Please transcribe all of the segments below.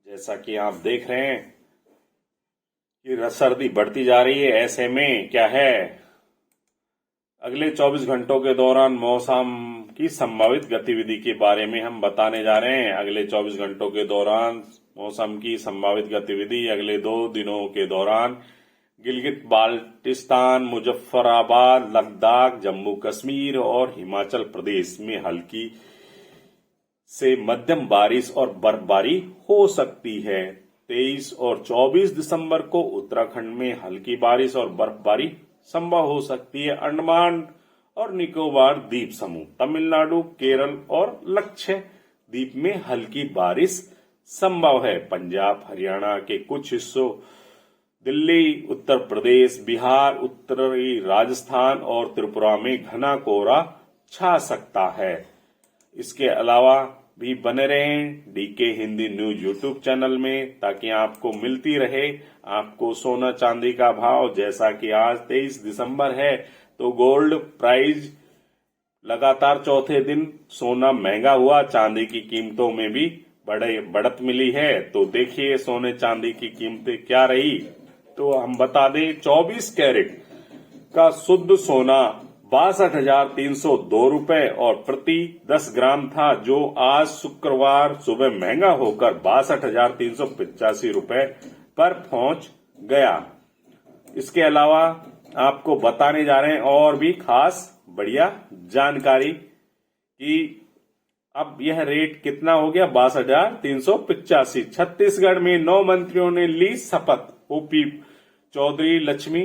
जैसा कि आप देख रहे हैं कि सर्दी बढ़ती जा रही है। ऐसे में क्या है, अगले 24 घंटों के दौरान मौसम की संभावित गतिविधि के बारे में हम बताने जा रहे हैं। अगले 24 घंटों के दौरान मौसम की संभावित गतिविधि अगले 2 दिनों के दौरान गिलगित बाल्टिस्तान, मुजफ्फराबाद, लद्दाख, जम्मू कश्मीर और हिमाचल प्रदेश में हल्की से मध्यम बारिश और बर्फबारी हो सकती है। 23 और 24 दिसंबर को उत्तराखंड में हल्की बारिश और बर्फबारी संभव हो सकती है। अंडमान और निकोबार द्वीप समूह, तमिलनाडु, केरल और लक्षद्वीप में हल्की बारिश संभव है। पंजाब, हरियाणा के कुछ हिस्सों, दिल्ली, उत्तर प्रदेश, बिहार, उत्तरी राजस्थान और त्रिपुरा में घना कोहरा छा सकता है। इसके अलावा भी बने रहें DK Hindi news YouTube channel में, ताकि आपको मिलती रहे आपको सोना चांदी का भाव। जैसा कि आज 23 दिसंबर है तो गोल्ड प्राइस लगातार चौथे दिन सोना महंगा हुआ, चांदी की कीमतों में भी बढ़त मिली है। तो देखिए सोने चांदी की कीमतें क्या रही। तो हम बता दें 24 कैरेट का शुद्ध सोना 62,302 रुपए और प्रति 10 ग्राम था, जो आज शुक्रवार सुबह महंगा होकर 62,385 रुपए पर पहुंच गया। इसके अलावा आपको बताने जा रहे हैं और भी खास बढ़िया जानकारी कि अब यह रेट कितना हो गया, 62,385। छत्तीसगढ़ में 9 मंत्रियों ने ली शपथ। ओपी चौधरी लक्ष्मी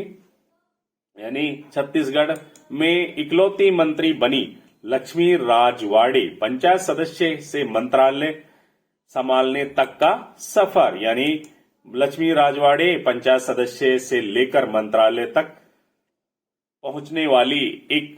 यानी छत्तीसगढ़ में इकलौती मंत्री बनी लक्ष्मी राजवाड़े, पंचायत सदस्य से मंत्रालय संभालने तक का सफर। यानी लक्ष्मी राजवाड़े पंचायत सदस्य से लेकर मंत्रालय तक पहुंचने वाली एक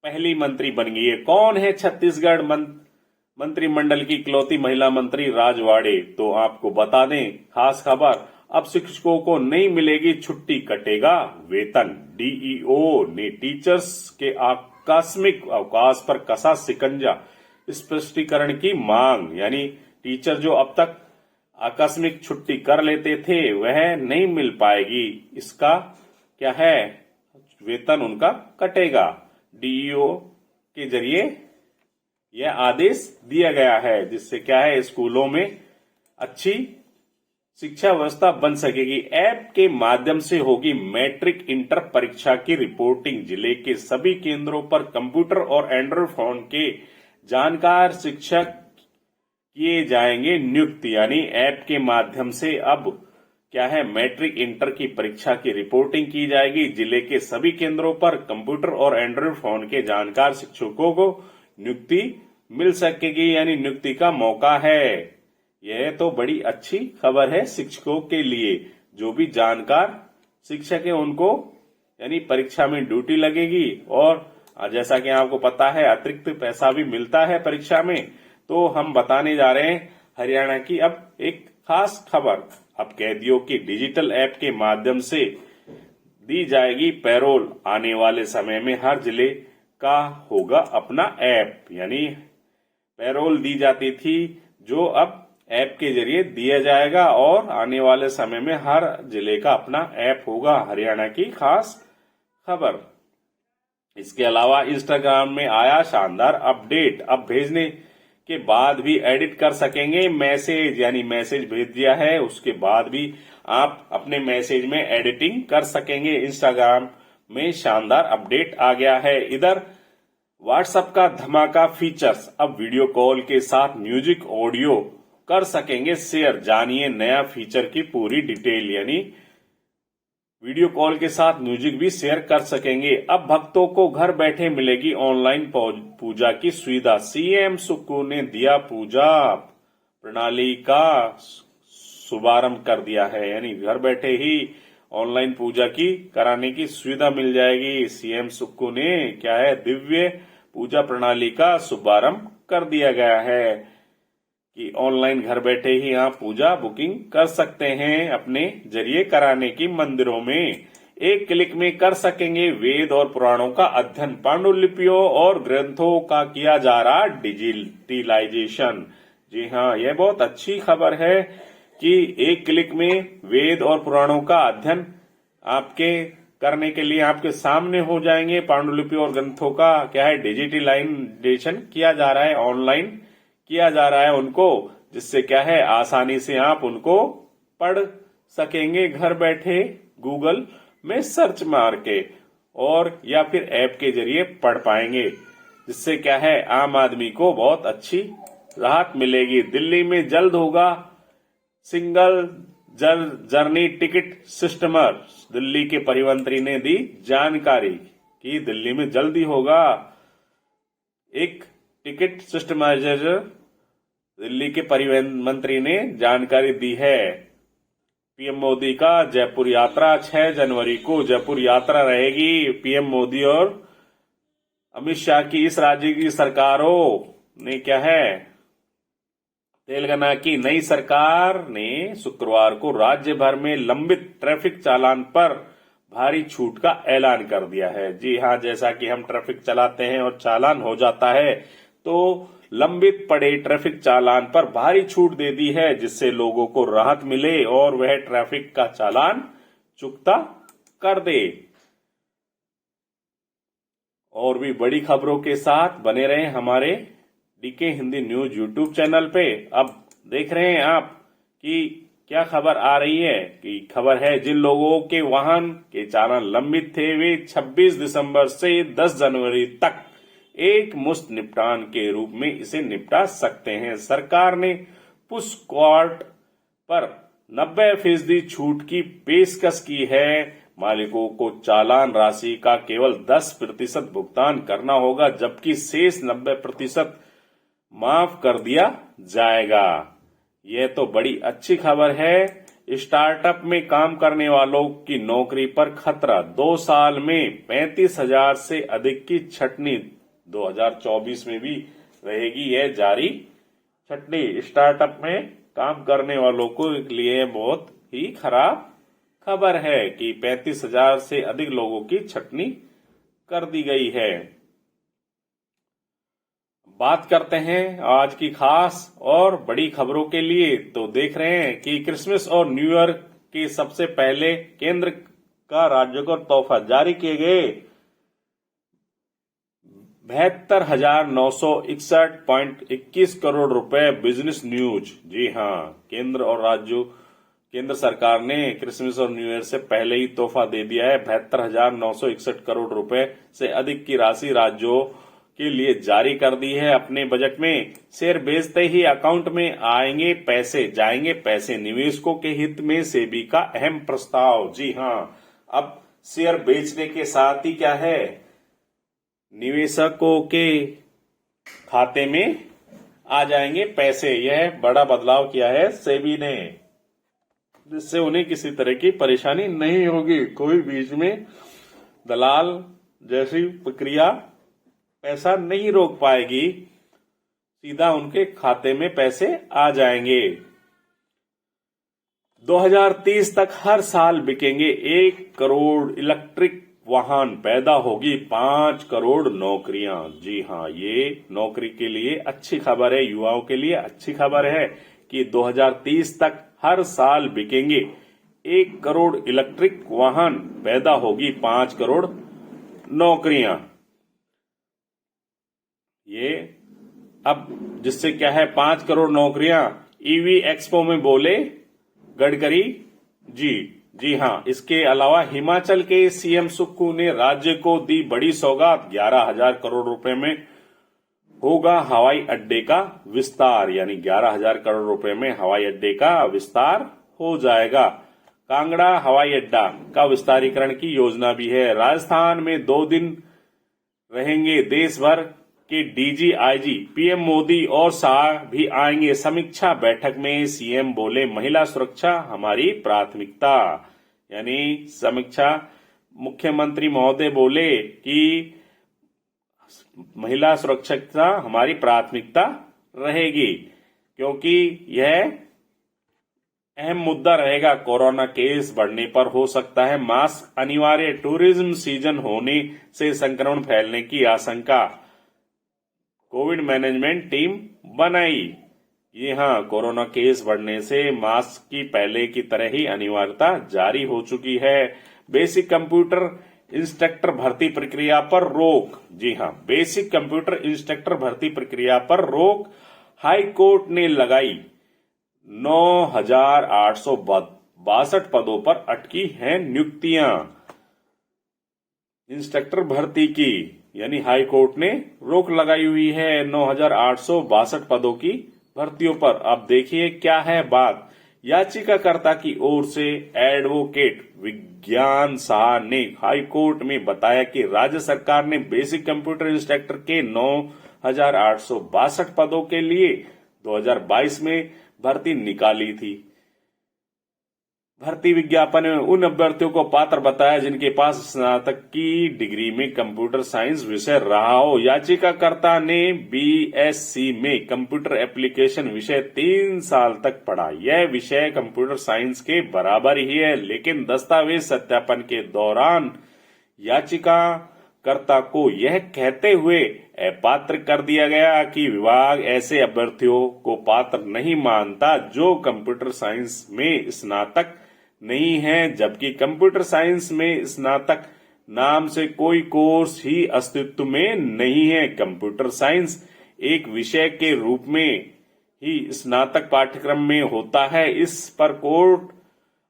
पहली मंत्री बन गई है। कौन है छत्तीसगढ़ मंत्रिमंडल की इकलौती महिला मंत्री राजवाड़े? तो आपको बता दें खास खबर, अब शिक्षकों को नहीं मिलेगी छुट्टी, कटेगा वेतन। डीईओ ने टीचर्स के आकस्मिक अवकाश पर कसा शिकंजा, स्पष्टीकरण की मांग। यानी टीचर जो अब तक आकस्मिक छुट्टी कर लेते थे वह नहीं मिल पाएगी, इसका क्या है, वेतन उनका कटेगा। डीईओ के जरिए यह आदेश दिया गया है, जिससे क्या है स्कूलों में अच्छी शिक्षा व्यवस्था बन सकेगी। ऐप के माध्यम से होगी मैट्रिक इंटर परीक्षा की रिपोर्टिंग। जिले के सभी केंद्रों पर कंप्यूटर और एंड्रॉइड फोन के जानकार शिक्षक किए जाएंगे नियुक्त। यानी ऐप के माध्यम से अब क्या है, मैट्रिक इंटर की परीक्षा की रिपोर्टिंग की जाएगी। जिले के सभी केंद्रों पर कंप्यूटर और एंड्रॉइड फोन के जानकार शिक्षकों को नियुक्ति मिल सकेगी, यानी नियुक्ति का मौका है। यह तो बड़ी अच्छी खबर है शिक्षकों के लिए। जो भी जानकार शिक्षक है उनको यानी परीक्षा में ड्यूटी लगेगी, और जैसा कि आपको पता है अतिरिक्त पैसा भी मिलता है परीक्षा में। तो हम बताने जा रहे हैं हरियाणा की अब एक खास खबर। अब कैदियों की डिजिटल ऐप के माध्यम से दी जाएगी पैरोल। आने वाले समय में हर जिले का होगा अपना ऐप। यानी पैरोल दी जाती थी जो अब ऐप के जरिए दिया जाएगा, और आने वाले समय में हर जिले का अपना ऐप होगा। हरियाणा की खास खबर। इसके अलावा इंस्टाग्राम में आया शानदार अपडेट। अब भेजने के बाद भी एडिट कर सकेंगे मैसेज, यानी मैसेज भेज दिया है उसके बाद भी आप अपने मैसेज में एडिटिंग कर सकेंगे। इंस्टाग्राम में शानदार अपडेट आ गया है। इधर व्हाट्सएप का धमाका फीचर्स, अब वीडियो कॉल के साथ म्यूजिक ऑडियो कर सकेंगे शेयर। जानिए नया फीचर की पूरी डिटेल। यानी वीडियो कॉल के साथ म्यूजिक भी शेयर कर सकेंगे। अब भक्तों को घर बैठे मिलेगी ऑनलाइन पूजा की सुविधा। सीएम सुक्कू ने दिया पूजा प्रणाली का शुभारंभ कर दिया है। यानी घर बैठे ही ऑनलाइन पूजा की कराने की सुविधा मिल जाएगी। सीएम सुक्कू ने क्या है, दिव्य पूजा प्रणाली का शुभारंभ कर दिया गया है कि ऑनलाइन घर बैठे ही आप पूजा बुकिंग कर सकते हैं अपने जरिए कराने की। मंदिरों में एक क्लिक में कर सकेंगे वेद और पुराणों का अध्ययन। पांडुलिपियों और ग्रंथों का किया जा रहा डिजिटलाइजेशन। जी हाँ, यह बहुत अच्छी खबर है कि एक क्लिक में वेद और पुराणों का अध्ययन आपके करने के लिए आपके सामने हो जाएंगे। पांडुलिपि और ग्रंथों का क्या है, डिजिटलाइजेशन किया जा रहा है, ऑनलाइन किया जा रहा है उनको, जिससे क्या है आसानी से आप उनको पढ़ सकेंगे घर बैठे गूगल में सर्च मार के, और या फिर ऐप के जरिए पढ़ पाएंगे, जिससे क्या है आम आदमी को बहुत अच्छी राहत मिलेगी। दिल्ली में जल्द होगा सिंगल जर्नी टिकट सिस्टमर। दिल्ली के परिवहन मंत्री ने दी जानकारी कि दिल्ली में जल्दी होगा एक टिकट सिस्टमाइजर। दिल्ली के परिवहन मंत्री ने जानकारी दी है। पीएम मोदी का जयपुर यात्रा 6 जनवरी को जयपुर यात्रा रहेगी। पीएम मोदी और अमित शाह की इस राज्य की सरकारों ने क्या है, तेलंगाना की नई सरकार ने शुक्रवार को राज्य भर में लंबित ट्रैफिक चालान पर भारी छूट का ऐलान कर दिया है। जी हाँ, जैसा कि हम ट्रैफिक चलाते हैं और चालान हो जाता है, तो लंबित पड़े ट्रैफिक चालान पर भारी छूट दे दी है, जिससे लोगों को राहत मिले और वह ट्रैफिक का चालान चुकता कर दे। और भी बड़ी खबरों के साथ बने रहें हमारे DK Hindi news YouTube channel पे। अब देख रहे हैं आप कि क्या खबर आ रही है, कि खबर है जिन लोगों के वाहन के चालान लंबित थे वे 26 दिसंबर से 10 जनवरी तक एक मुश्त निपटान के रूप में इसे निपटा सकते हैं। सरकार ने पुश कार्ट पर 90% छूट की पेशकश की है। मालिकों को चालान राशि का केवल 10% भुगतान करना होगा, जबकि शेष 90% माफ कर दिया जाएगा। यह तो बड़ी अच्छी खबर है। स्टार्टअप में काम करने वालों की नौकरी पर खतरा। 2 साल में 35,000 से अधिक की छटनी 2024 में भी रहेगी यह जारी। छटनी स्टार्टअप में काम करने वालों को लिए बहुत ही खराब खबर है कि 35,000 से अधिक लोगों की छटनी कर दी गई है। बात करते हैं आज की खास और बड़ी खबरों के लिए, तो देख रहे हैं कि क्रिसमस और न्यू ईयर के सबसे पहले केंद्र का राज्यों को तोहफा जारी किए गए 72,961.21 करोड़ रुपए। Business news. जी हाँ, केंद्र सरकार ने क्रिसमस और न्यू ईयर से पहले ही तोहफा दे दिया है। 72,961 करोड़ रुपए से अधिक की राशि राज्यों के लिए जारी कर दी है। अपने बजट में शेयर बेचते ही अकाउंट में आएंगे पैसे, जाएंगे पैसे। निवेशकों के हित में सेबी का अहम प्रस्ताव। जी हाँ, अब शेयर बेचने के साथ ही क्या है, निवेशकों के खाते में आ जाएंगे पैसे। यह बड़ा बदलाव किया है सेबी ने, जिससे उन्हें किसी तरह की परेशानी नहीं होगी। कोई बीच में दलाल जैसी प्रक्रिया पैसा नहीं रोक पाएगी, सीधा उनके खाते में पैसे आ जाएंगे। 2030 तक हर साल बिकेंगे 1 करोड़ इलेक्ट्रिक वाहन, पैदा होगी 5 करोड़ नौकरियां। जी हाँ, ये नौकरी के लिए अच्छी खबर है, युवाओं के लिए अच्छी खबर है कि 2030 तक हर साल बिकेंगे 1 करोड़ इलेक्ट्रिक वाहन, पैदा होगी 5 करोड़ नौकरियां। ये अब जिससे क्या है 5 करोड़ नौकरियां। ईवी एक्सपो में बोले गडकरी जी हाँ, इसके अलावा हिमाचल के सीएम सुक्खू ने राज्य को दी बड़ी सौगात। 11,000 करोड़ रुपए में होगा हवाई अड्डे का विस्तार, यानी 11,000 करोड़ रुपए में हवाई अड्डे का विस्तार हो जाएगा। कांगड़ा हवाई अड्डा का विस्तारीकरण की योजना भी है। राजस्थान में 2 दिन रहेंगे देश भर के डीजी आईजी। पीएम मोदी और शाह भी आएंगे समीक्षा बैठक में। सीएम बोले महिला सुरक्षा हमारी प्राथमिकता, यानी समीक्षा। मुख्यमंत्री महोदय बोले कि महिला सुरक्षा हमारी प्राथमिकता रहेगी, क्योंकि यह अहम मुद्दा रहेगा। कोरोना केस बढ़ने पर हो सकता है मास्क अनिवार्य। टूरिज्म सीजन होने से संक्रमण फैलने की आशंका। कोविड मैनेजमेंट टीम बनाई। ये हाँ, कोरोना केस बढ़ने से मास्क की पहले की तरह ही अनिवार्यता जारी हो चुकी है। बेसिक कंप्यूटर इंस्ट्रक्टर भर्ती प्रक्रिया पर रोक। जी हाँ, बेसिक कंप्यूटर इंस्ट्रक्टर भर्ती प्रक्रिया पर रोक हाई कोर्ट ने लगाई। 9,862 पदों पर अटकी हैं नियुक्तियां। इंस्ट्रक्टर भर्ती की यानी हाई कोर्ट ने रोक लगाई हुई है 9,862 पदों की भर्तियों पर। अब देखिए क्या है बात। याचिकाकर्ता की ओर से एडवोकेट विज्ञान शाह ने हाई कोर्ट में बताया कि राज्य सरकार ने बेसिक कंप्यूटर इंस्ट्रक्टर के 9,862 पदों के लिए 2022 में भर्ती निकाली थी। भर्ती विज्ञापन में उन अभ्यर्थियों को पात्र बताया जिनके पास स्नातक की डिग्री में कंप्यूटर साइंस विषय रहा हो। याचिकाकर्ता ने बीएससी में कंप्यूटर एप्लीकेशन विषय 3 साल तक पढ़ा। यह विषय कंप्यूटर साइंस के बराबर ही है, लेकिन दस्तावेज सत्यापन के दौरान याचिकाकर्ता को यह कहते हुए अपात्र कर दिया गया कि विभाग ऐसे अभ्यर्थियों को पात्र नहीं मानता जो कंप्यूटर साइंस में स्नातक नहीं है, जबकि कंप्यूटर साइंस में स्नातक नाम से कोई कोर्स ही अस्तित्व में नहीं है। कंप्यूटर साइंस एक विषय के रूप में ही स्नातक पाठ्यक्रम में होता है। इस पर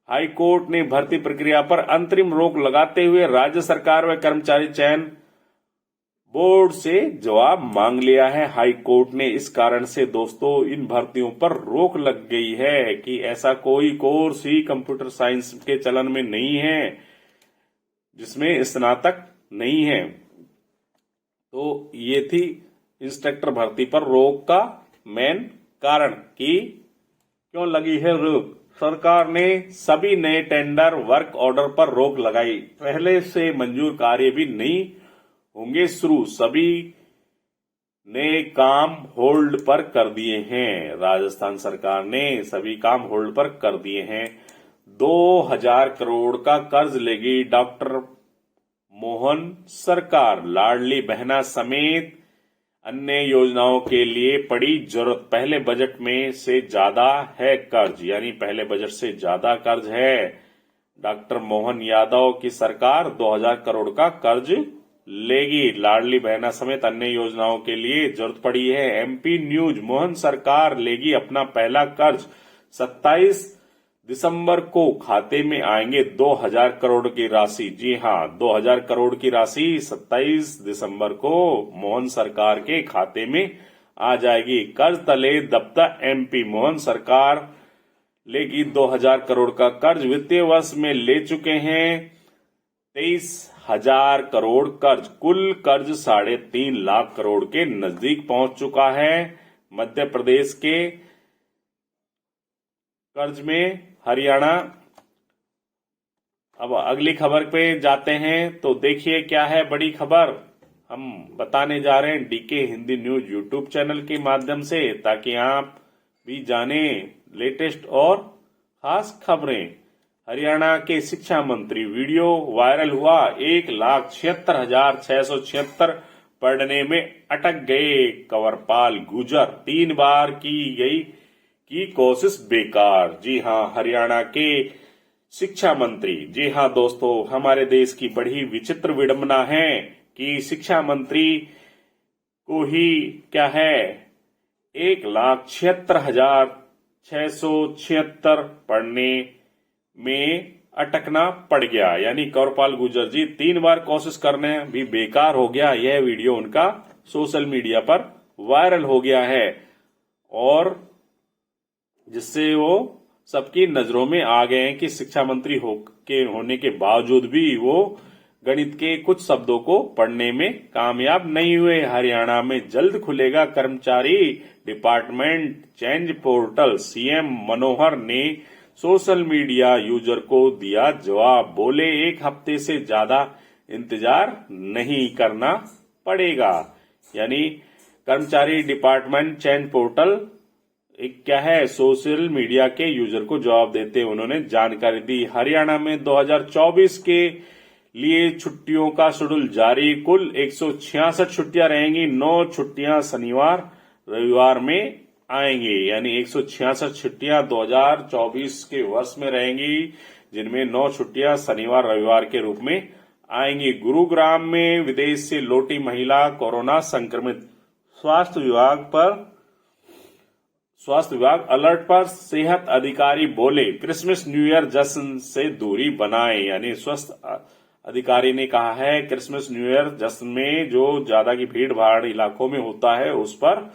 हाई कोर्ट ने भर्ती प्रक्रिया पर अंतरिम रोक लगाते हुए राज्य सरकार व कर्मचारी चयन बोर्ड से जवाब मांग लिया है। हाई कोर्ट ने इस कारण से दोस्तों इन भर्तियों पर रोक लग गई है कि ऐसा कोई कोर्स ही कंप्यूटर साइंस के चलन में नहीं है जिसमें स्नातक नहीं है। तो ये थी इंस्ट्रक्टर भर्ती पर रोक का मेन कारण कि क्यों लगी है रोक। सरकार ने सभी नए टेंडर वर्क ऑर्डर पर रोक लगाई। पहले से मंजूर कार्य भी नहीं होंगे शुरू। सभी ने काम होल्ड पर कर दिए हैं। राजस्थान सरकार ने सभी काम होल्ड पर कर दिए हैं। 2,000 करोड़ का कर्ज लेगी डॉक्टर मोहन सरकार। लाडली बहना समेत अन्य योजनाओं के लिए पड़ी जरूरत। पहले बजट में से ज्यादा है कर्ज, यानी पहले बजट से ज्यादा कर्ज है। डॉक्टर मोहन यादव की सरकार 2,000 करोड़ का कर्ज लेगी। लाडली बहना समेत अन्य योजनाओं के लिए जरूरत पड़ी है। एमपी न्यूज, मोहन सरकार लेगी अपना पहला कर्ज। 27 दिसंबर को खाते में आएंगे 2,000 करोड़ की राशि। जी हाँ, 2,000 करोड़ की राशि 27 दिसंबर को मोहन सरकार के खाते में आ जाएगी। कर्ज तले दबता एमपी। मोहन सरकार लेगी 2,000 करोड़ का कर्ज। वित्तीय वर्ष में ले चुके हैं 23,000 करोड़ कर्ज। कुल कर्ज 3.5 लाख करोड़ के नजदीक पहुंच चुका है। मध्य प्रदेश के कर्ज में हरियाणा। अब अगली खबर पे जाते हैं तो देखिए क्या है बड़ी खबर हम बताने जा रहे हैं DK Hindi news YouTube channel के माध्यम से, ताकि आप भी जाने लेटेस्ट और खास खबरें। हरियाणा के शिक्षा मंत्री वीडियो वायरल हुआ। 1,76,676 पढ़ने में अटक गए कंवरपाल गुर्जर। 3 बार की कोशिश बेकार। जी हाँ, हरियाणा के शिक्षा मंत्री। जी हाँ दोस्तों, हमारे देश की बड़ी विचित्र विडंबना है कि शिक्षा मंत्री को ही क्या है 1,76,676 पढ़ने में अटकना पड़ गया। यानी कंवरपाल गुर्जर जी 3 बार कोशिश करने भी बेकार हो गया। यह वीडियो उनका सोशल मीडिया पर वायरल हो गया है और जिससे वो सबकी नजरों में आ गए हैं कि शिक्षा मंत्री होने के बावजूद भी वो गणित के कुछ शब्दों को पढ़ने में कामयाब नहीं हुए। हरियाणा में जल्द खुलेगा कर्मचारी डिपार्टमेंट चेंज पोर्टल। सीएम मनोहर ने सोशल मीडिया यूजर को दिया जवाब। बोले 1 हफ्ते से ज्यादा इंतजार नहीं करना पड़ेगा। यानी कर्मचारी डिपार्टमेंट चेंज पोर्टल एक क्या है, सोशल मीडिया के यूजर को जवाब देते उन्होंने जानकारी दी। हरियाणा में 2024 के लिए छुट्टियों का शेड्यूल जारी। कुल 166 छुट्टियां रहेंगी। 9 छुट्टियां शनिवार रविवार में आएंगे, यानी 166 छुट्टियां 2024 के वर्ष में रहेंगी, जिनमें 9 छुट्टियां शनिवार रविवार के रूप में आएंगी। गुरुग्राम में विदेश से लौटी महिला कोरोना संक्रमित, स्वास्थ्य विभाग अलर्ट पर। सेहत अधिकारी बोले क्रिसमस न्यू ईयर जश्न से दूरी बनाएं, यानी स्वास्थ्य अधिकारी ने कहा है क्रिसमस न्यू ईयर जश्न में जो ज्यादा की भीड़ भाड़ इलाकों में होता है उस पर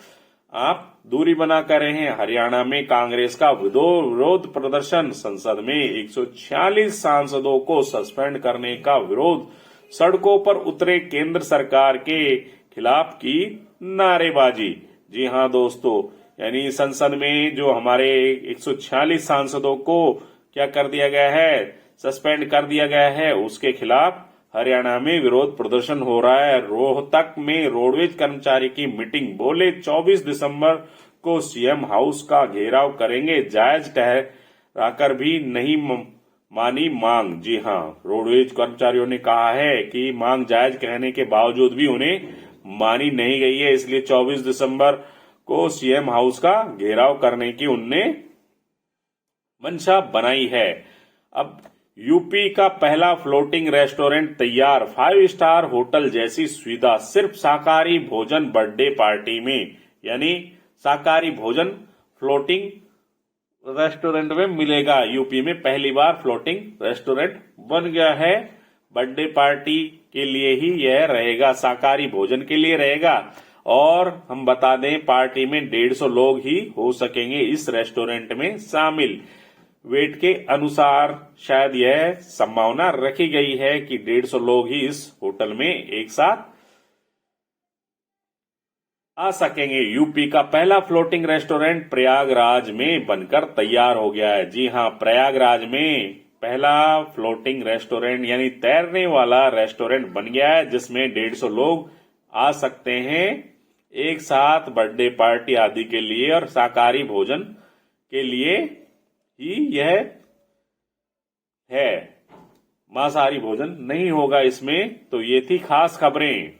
आप दूरी बनाकर रहें। हरियाणा में कांग्रेस का विरोध प्रदर्शन, संसद में 146 सांसदों को सस्पेंड करने का विरोध, सड़कों पर उतरे केंद्र सरकार के खिलाफ की नारेबाजी। जी हां दोस्तों, यानी संसद में जो हमारे 146 सांसदों को क्या कर दिया गया है, सस्पेंड कर दिया गया है, उसके खिलाफ हरियाणा में विरोध प्रदर्शन हो रहा है। रोहतक में रोडवेज कर्मचारी की मीटिंग, बोले 24 दिसंबर को सीएम हाउस का घेराव करेंगे, जायज ठहराकर भी नहीं मानी मांग। जी हां, रोडवेज कर्मचारियों ने कहा है कि मांग जायज कहने के बावजूद भी उन्हें मानी नहीं गई है, इसलिए 24 दिसंबर को सीएम हाउस का घेराव करने की उनने मंशा बनाई है। अब यूपी का पहला फ्लोटिंग रेस्टोरेंट तैयार, 5 स्टार होटल जैसी सुविधा, सिर्फ शाकाहारी भोजन बर्थडे पार्टी में, यानी शाकाहारी भोजन फ्लोटिंग रेस्टोरेंट में मिलेगा। यूपी में पहली बार फ्लोटिंग रेस्टोरेंट बन गया है, बर्थडे पार्टी के लिए ही यह रहेगा, शाकाहारी भोजन के लिए रहेगा। और हम बता दें पार्टी में 150 लोग ही हो सकेंगे इस रेस्टोरेंट में शामिल। वेट के अनुसार शायद यह संभावना रखी गई है कि 150 लोग ही इस होटल में एक साथ आ सकेंगे। यूपी का पहला फ्लोटिंग रेस्टोरेंट प्रयागराज में बनकर तैयार हो गया है। जी हां, प्रयागराज में पहला फ्लोटिंग रेस्टोरेंट यानी तैरने वाला रेस्टोरेंट बन गया है, जिसमें 150 लोग आ सकते हैं एक साथ बर्थडे पार्टी आदि के लिए, और शाकाहारी भोजन के लिए ही यह है, मांसाहारी भोजन नहीं होगा इसमें। तो ये थी खास खबरें।